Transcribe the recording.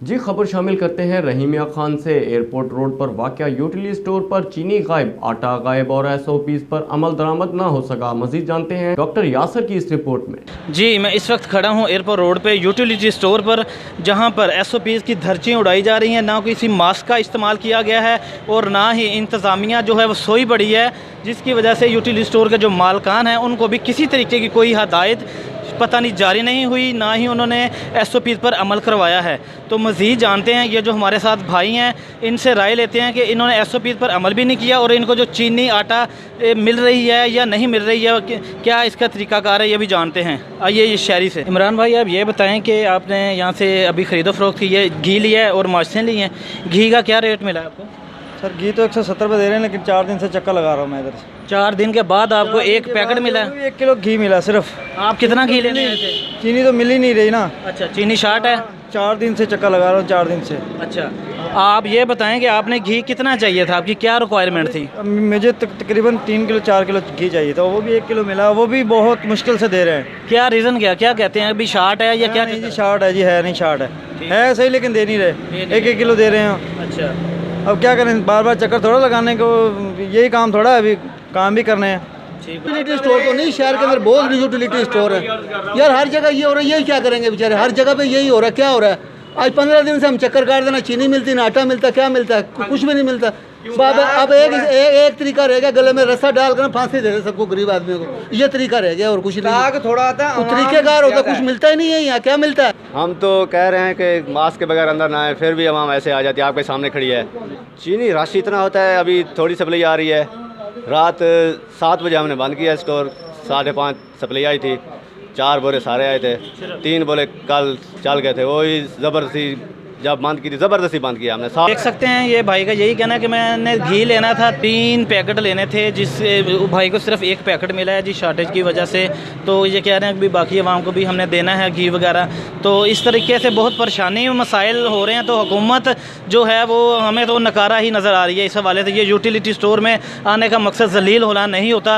जी खबर शामिल करते हैं रहीमिया खान से। एयरपोर्ट रोड पर वाक़या यूटिलिटी स्टोर पर चीनी गायब, आटा गायब और SOPs पर अमल दरामद ना हो सका। मजीद जानते हैं डॉक्टर यासर की इस रिपोर्ट में। जी, मैं इस वक्त खड़ा हूँ एयरपोर्ट रोड पे यूटिलिटी स्टोर पर, जहाँ पर SOPs की धर्चियाँ उड़ाई जा रही हैं। ना किसी मास्क का इस्तेमाल किया गया है और ना ही इंतज़ामिया जो है वो सोई पड़ी है, जिसकी वजह से यूटिलिटी स्टोर के जो मालकान हैं उनको भी किसी तरीके की कोई हदायत पता नहीं जारी नहीं हुई, ना ही उन्होंने SOPs पर अमल करवाया है। तो मज़ीद जानते हैं, ये जो हमारे साथ भाई हैं इनसे राय लेते हैं कि इन्होंने SOPs पर अमल भी नहीं किया और इनको जो चीनी आटा मिल रही है या नहीं मिल रही है, क्या इसका तरीकाकार है, ये भी जानते हैं। आइए ये शहरी से। इमरान भाई, आप ये बताएं कि आपने यहाँ से अभी ख़रीदो फ़रोख्त की है, घी लिया है और मार्जिन ली हैं, घी का क्या रेट मिला है आपको? सर घी तो 170 रुपये दे रहे हैं, लेकिन 4 दिन से चक्कर लगा रहा हूँ मैं इधर से। 4 दिन के बाद आपको एक पैकेट मिला है? 1 किलो घी मिला सिर्फ। आप कितना घी लेने आए थे? चीनी तो मिल ही नहीं रही ना। अच्छा, चीनी शार्ट है। 4 दिन से चक्कर लगा रहा हूँ, 4 दिन से। अच्छा, आप ये बताएं कि आपने घी कितना चाहिए था, आपकी क्या रिक्वायरमेंट थी? मुझे तकरीबन 3 किलो 4 किलो घी चाहिए था, वो भी 1 किलो मिला, वो भी बहुत मुश्किल से दे रहे हैं। क्या रीज़न, क्या कहते हैं, अभी शार्ट है या क्या? नहीं जी, शार्ट है जी, है नहीं शार्ट है सही, लेकिन दे नहीं रहे। 1-1 किलो दे रहे हैं। अच्छा, अब क्या करें, बार बार चक्कर थोड़ा लगाने को, यही काम थोड़ा है, अभी काम भी करने हैं। यूटिलिटी स्टोर तो नहीं, शहर के अंदर बहुत यूटिलिटी स्टोर है यार, हर जगह ये हो रहा है। यही क्या करेंगे बेचारे, हर जगह पे यही हो रहा है। क्या हो रहा है, आज 15 दिन से हम चक्कर काट देना, चीनी मिलती ना आटा मिलता, क्या मिलता है, कुछ भी नहीं मिलता। अब एक तरीका रह गया, गले में रस्सा डालकर फांसी दे दे सबको, गरीब आदमी को। ये तरीका रह गया और कुछ नहीं। थोड़ा आता है, तरीकेकार होता, कुछ मिलता ही नहीं है यहाँ। क्या मिलता है? हम तो कह रहे हैं कि मास्क के बगैर अंदर ना आए, फिर भी आवाम ऐसे आ जाती है। आपके सामने खड़ी है। चीनी रश इतना होता है, अभी थोड़ी सप्लाई आ रही है। रात 7 बजे हमने बंद किया स्टोर, 5:30 सप्लाई आई थी, 4 बोरे सारे आए थे, 3 बोरे कल चल गए थे। वही ज़बरदस्ती जब बंद की थी, ज़बरदस्ती बंद किया हमने। देख सकते हैं ये भाई का यही कहना है कि मैंने घी लेना था, 3 पैकेट लेने थे, जिससे भाई को सिर्फ 1 पैकेट मिला है जी शॉर्टेज की वजह से। तो ये कह रहे हैं कि बाकी आवाम को भी हमने देना है घी वगैरह। तो इस तरीके से बहुत परेशानी मसाइल हो रहे हैं। तो हुकूमत जो है वो हमें तो नकारा ही नज़र आ रही है इस हवाले से। ये यूटिलिटी स्टोर में आने का मकसद जलील होना नहीं होता।